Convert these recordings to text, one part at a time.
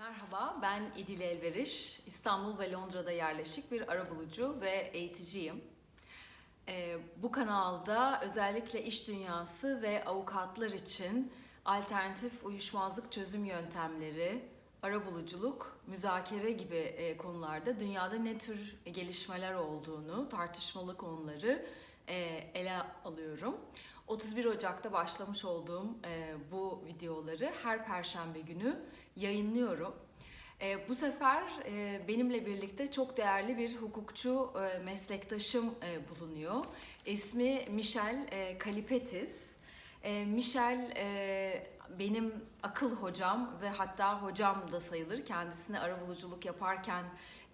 Merhaba, ben İdil Elveriş. İstanbul ve Londra'da yerleşik bir arabulucu ve eğiticiyim. Bu kanalda özellikle iş dünyası ve avukatlar için alternatif uyuşmazlık çözüm yöntemleri, arabuluculuk, müzakere gibi konularda dünyada ne tür gelişmeler olduğunu, tartışmalı konuları ele alıyorum. 31 Ocak'ta başlamış olduğum bu videoları her Perşembe günü yayınlıyorum. Bu sefer benimle birlikte çok değerli bir hukukçu meslektaşım bulunuyor. İsmi Michel Kallipetis. Michel benim akıl hocam ve hatta hocam da sayılır. Kendisini arabuluculuk yaparken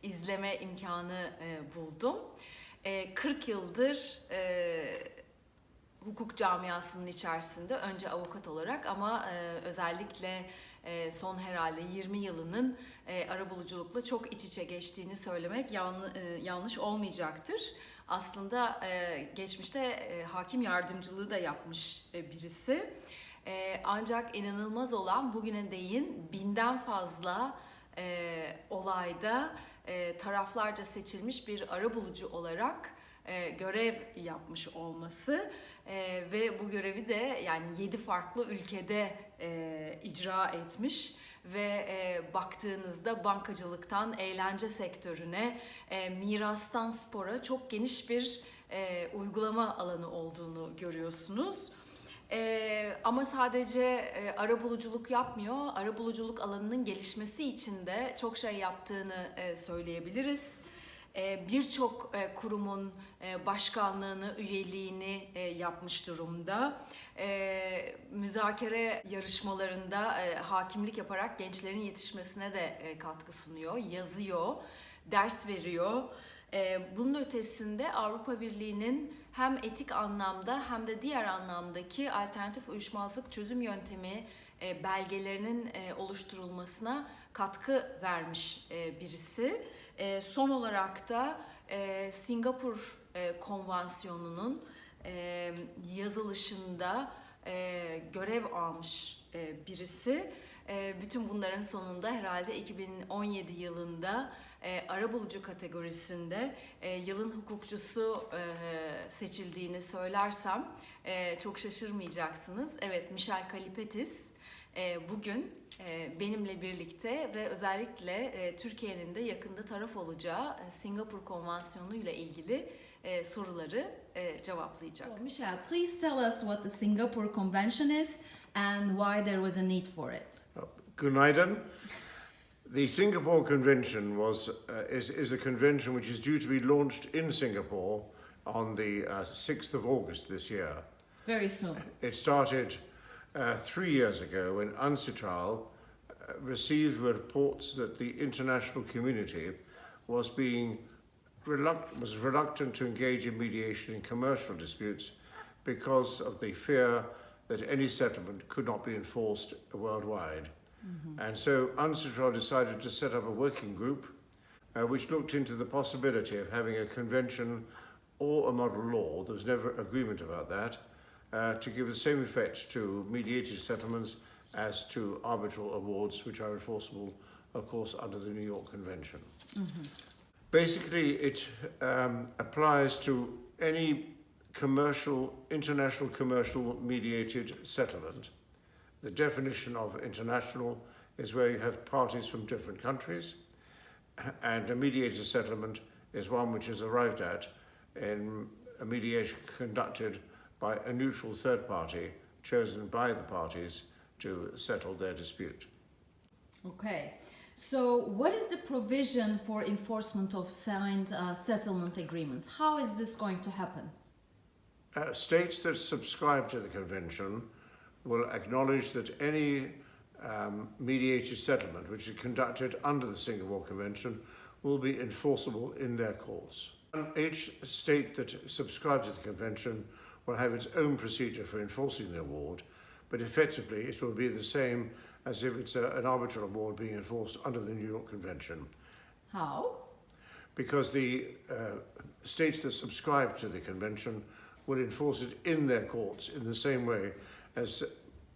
izleme imkanı buldum. 40 yıldır hukuk camiasının içerisinde önce avukat olarak ama özellikle son herhalde 20 yılının arabuluculukla çok iç içe geçtiğini söylemek yanlış olmayacaktır. Aslında geçmişte hakim yardımcılığı da yapmış birisi. Ancak inanılmaz olan bugüne değin binden fazla olayda taraflarca seçilmiş bir arabulucu olarak görev yapmış olması ve bu görevi de yani 7 farklı ülkede icra etmiş ve baktığınızda bankacılıktan eğlence sektörüne, mirastan spora çok geniş bir uygulama alanı olduğunu görüyorsunuz. Ama sadece arabuluculuk yapmıyor, arabuluculuk alanının gelişmesi için de çok şey yaptığını söyleyebiliriz. Birçok kurumun başkanlığını, üyeliğini yapmış durumda. Müzakere yarışmalarında hakimlik yaparak gençlerin yetişmesine de katkı sunuyor, yazıyor, ders veriyor. Bunun ötesinde Avrupa Birliği'nin hem etik anlamda hem de diğer anlamdaki alternatif uyuşmazlık çözüm yöntemi belgelerinin oluşturulmasına katkı vermiş birisi. Son olarak da Singapur Konvansiyonu'nun yazılışında görev almış birisi. Bütün bunların sonunda herhalde 2017 yılında arabulucu kategorisinde yılın hukukçusu seçildiğini söylersem çok şaşırmayacaksınız. Evet, Michel Kallipetis bugün benimle birlikte ve özellikle Türkiye'nin de yakında taraf olacağı Singapur Konvansiyonu ile ilgili soruları cevaplayacak. So, Michel, please tell us what the Singapore Convention is and why there was a need for it. Günaydın. The Singapore Convention is a convention which is due to be launched in Singapore on the 6th of August this year. Very soon. It started 3 years ago when UNCITRAL received reports that the international community was reluctant to engage in mediation in commercial disputes because of the fear that any settlement could not be enforced worldwide. And so UNCITRAL decided to set up a working group which looked into the possibility of having a convention or a model law. There was never agreement about that, to give the same effect to mediated settlements as to arbitral awards, which are enforceable, of course, under the New York Convention. Basically, it applies to any international commercial mediated settlement. The definition of international is where you have parties from different countries, and a mediated settlement is one which is arrived at in a mediation conducted by a neutral third party chosen by the parties to settle their dispute. Okay. So what is the provision for enforcement of signed settlement agreements? How is this going to happen? States that subscribe to the convention will acknowledge that any mediated settlement which is conducted under the Singapore Convention will be enforceable in their courts. Each state that subscribes to the convention will have its own procedure for enforcing the award, but effectively it will be the same as if it's an arbitral award being enforced under the New York Convention. How? Because the states that subscribe to the convention will enforce it in their courts in the same way as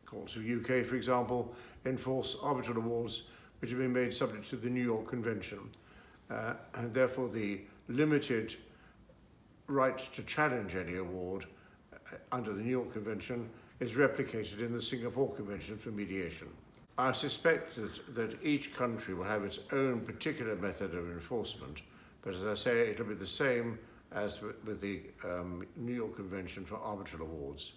courts of UK, for example, enforce arbitral awards which have been made subject to the New York Convention, and therefore the limited right to challenge any award under the New York Convention is replicated in the Singapore Convention for mediation. I suspect that each country will have its own particular method of enforcement, but as I say, it'll be the same as with the New York Convention for arbitral awards.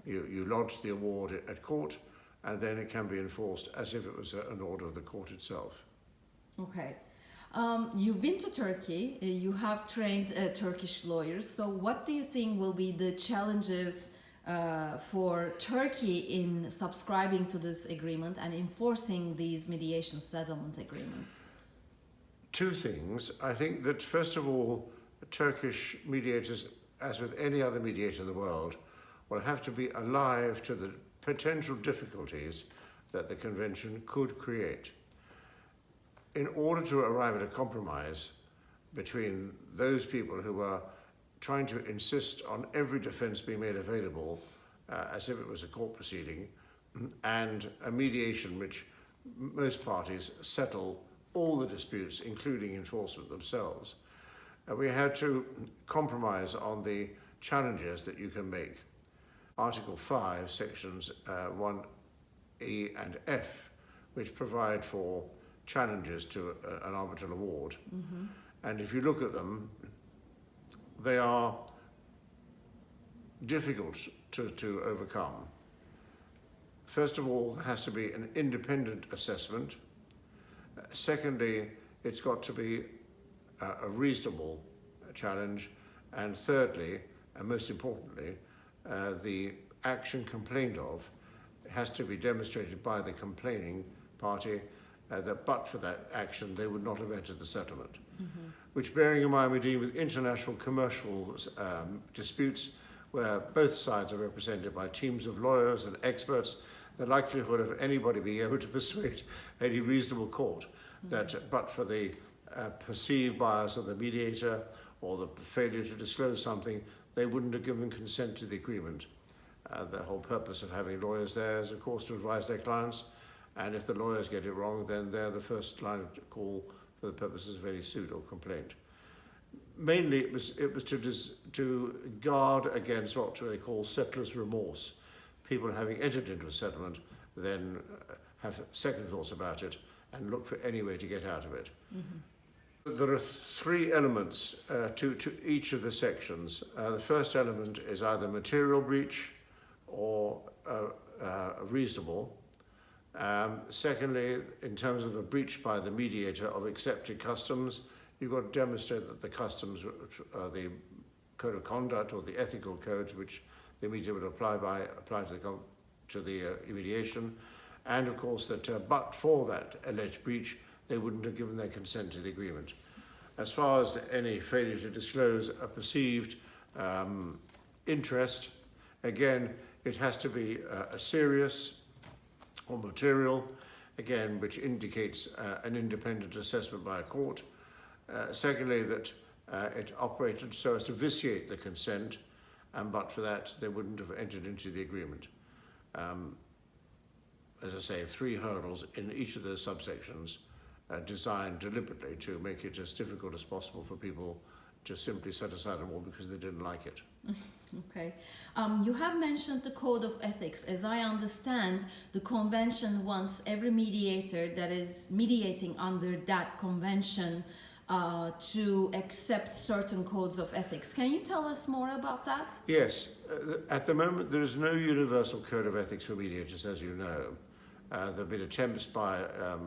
You lodge the award at court, and then it can be enforced as if it was an order of the court itself. Okay. You've been to Turkey, you have trained Turkish lawyers, so what do you think will be the challenges for Turkey in subscribing to this agreement and enforcing these mediation settlement agreements? Two things. I think that, first of all, Turkish mediators, as with any other mediator in the world, will have to be alive to the potential difficulties that the convention could create. In order to arrive at a compromise between those people who are trying to insist on every defense being made available as if it was a court proceeding, and a mediation which most parties settle all the disputes, including enforcement themselves, we had to compromise on the challenges that you can make. Article 5, sections 1E and F, which provide for challenges to an arbitral award. Mm-hmm. And if you look at them, they are difficult to overcome. First of all, there has to be an independent assessment. Secondly, it's got to be a reasonable challenge. And thirdly, and most importantly, the action complained of has to be demonstrated by the complaining party that but for that action they would not have entered the settlement. Mm-hmm. Which, bearing in mind we're dealing with international commercial disputes where both sides are represented by teams of lawyers and experts, the likelihood of anybody being able to persuade any reasonable court that but for the perceived bias of the mediator or the failure to disclose something, they wouldn't have given consent to the agreement. The whole purpose of having lawyers there is, of course, to advise their clients, and if the lawyers get it wrong, then they're the first line of call for the purposes of any suit or complaint. Mainly, it was to guard against what they call settler's remorse. People having entered into a settlement then have second thoughts about it and look for any way to get out of it. Mm-hmm. There are three elements to each of the sections. The first element is either material breach or reasonable. Secondly, in terms of a breach by the mediator of accepted customs, you've got to demonstrate that the customs, the code of conduct or the ethical code which the mediator would apply to the mediation, and of course that but for that alleged breach, they wouldn't have given their consent to the agreement. As far as any failure to disclose a perceived interest, again, it has to be a serious or material, again, which indicates an independent assessment by a court. Secondly, that it operated so as to vitiate the consent, and but for that, they wouldn't have entered into the agreement. As I say, three hurdles in each of those subsections designed deliberately to make it as difficult as possible for people to simply set aside a award because they didn't like it. Okay. You have mentioned the code of ethics. As I understand, the convention wants every mediator that is mediating under that convention to accept certain codes of ethics. Can you tell us more about that? Yes. At the moment, there is no universal code of ethics for mediators, as you know. There have been attempts by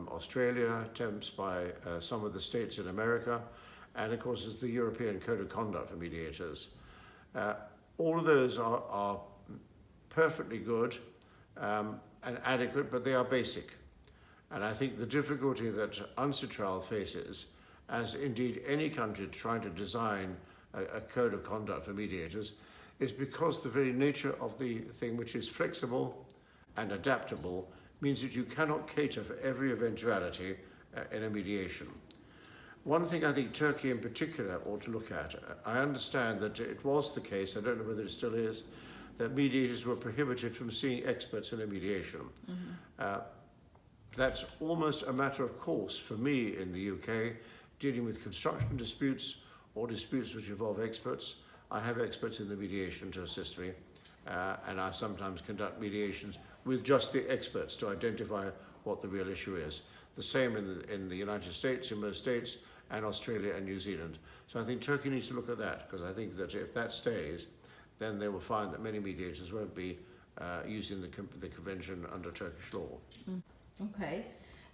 Australia, attempts by some of the states in America, and of course there's the European Code of Conduct for mediators. All of those are perfectly good and adequate, but they are basic. And I think the difficulty that UNCITRAL faces, as indeed any country trying to design a code of conduct for mediators, is because the very nature of the thing, which is flexible and adaptable, means that you cannot cater for every eventuality in a mediation. One thing I think Turkey in particular ought to look at, I understand that it was the case, I don't know whether it still is, that mediators were prohibited from seeing experts in a mediation. Mm-hmm. That's almost a matter of course for me in the UK, dealing with construction disputes or disputes which involve experts. I have experts in the mediation to assist me, and I sometimes conduct mediations with just the experts to identify what the real issue is. The same in the United States, in most states, and Australia and New Zealand. So I think Turkey needs to look at that, because I think that if that stays, then they will find that many mediators won't be using the convention under Turkish law. Okay.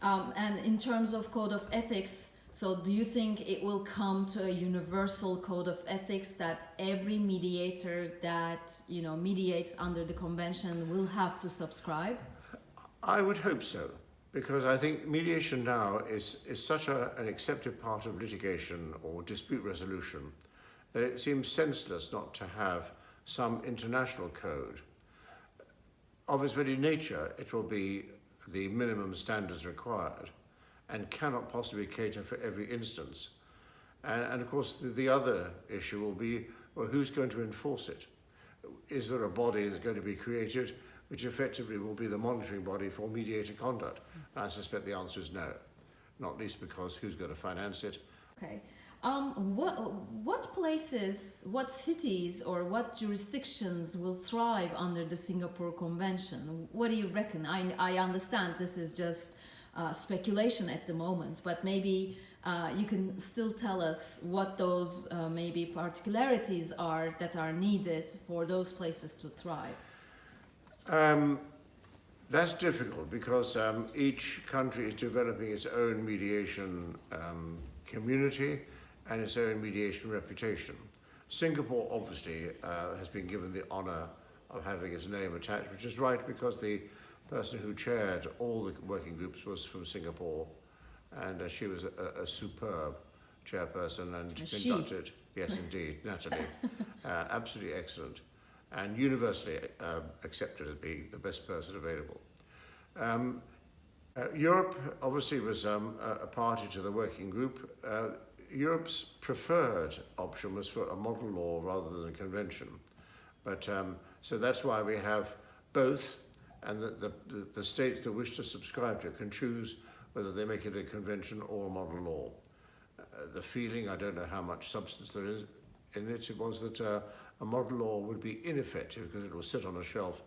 And in terms of code of ethics, so do you think it will come to a universal code of ethics that every mediator that mediates under the convention will have to subscribe? I would hope so, because I think mediation now is such an accepted part of litigation or dispute resolution that it seems senseless not to have some international code. Of its very nature, it will be the minimum standards required and cannot possibly cater for every instance. And of course, the other issue will be, well, who's going to enforce it? Is there a body that's going to be created which effectively will be the monitoring body for mediator conduct? And I suspect the answer is no, not least because who's going to finance it? Okay. What places, what cities or what jurisdictions will thrive under the Singapore Convention? What do you reckon? I understand this is just speculation at the moment, but maybe you can still tell us what those maybe particularities are that are needed for those places to thrive. That's difficult because each country is developing its own mediation community and its own mediation reputation. Singapore obviously has been given the honour of having its name attached, which is right because the person who chaired all the working groups was from Singapore, and she was a superb chairperson and conducted, yes indeed, Natalie, absolutely excellent and universally accepted as being the best person available. Europe obviously was a party to the working group. Europe's preferred option was for a model law rather than a convention. But so that's why we have both, and the states that wish to subscribe to it can choose whether they make it a convention or a model law. The feeling, I don't know how much substance there is in it, was that a model law would be ineffective because it will sit on a shelf,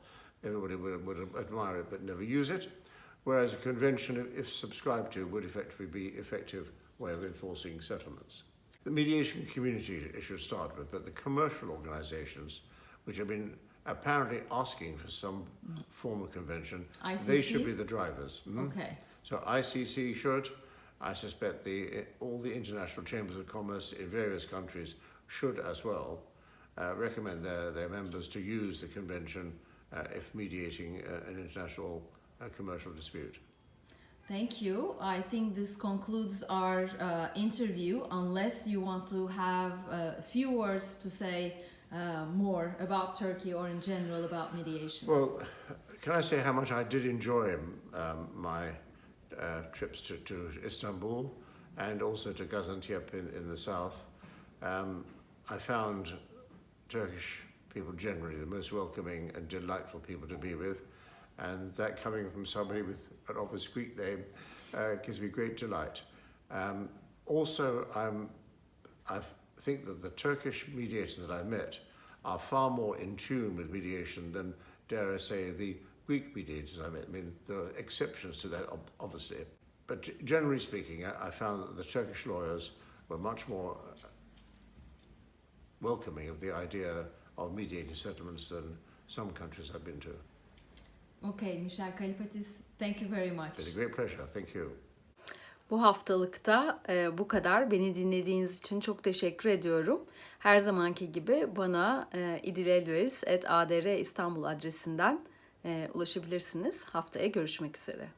everybody would admire it but never use it, whereas a convention, if subscribed to, would effectively be effective way of enforcing settlements. The mediation community it should start with, but the commercial organisations, which have been apparently asking for some form of convention, ICC? They should be the drivers. Okay. So ICC should, I suspect all the international chambers of commerce in various countries should as well recommend their members to use the convention if mediating an international commercial dispute. Thank you. I think this concludes our interview, unless you want to have a few words to say more about Turkey or in general about mediation. Well, can I say how much I did enjoy my trips to Istanbul and also to Gaziantep in the south. I found Turkish people generally the most welcoming and delightful people to be with. And that coming from somebody with an obvious Greek name gives me great delight. Also, I think that the Turkish mediators that I met are far more in tune with mediation than, dare I say, the Greek mediators I met. I mean, there are exceptions to that, obviously. But generally speaking, I found that the Turkish lawyers were much more welcoming of the idea of mediating settlements than some countries I've been to. Okay, Michel Kallipetis, thank you very much. It's a great pleasure. Thank you. Bu haftalıkta bu kadar. Beni dinlediğiniz için çok teşekkür ediyorum. Her zamanki gibi bana idilelveris@adristanbul adresinden ulaşabilirsiniz. Haftaya görüşmek üzere.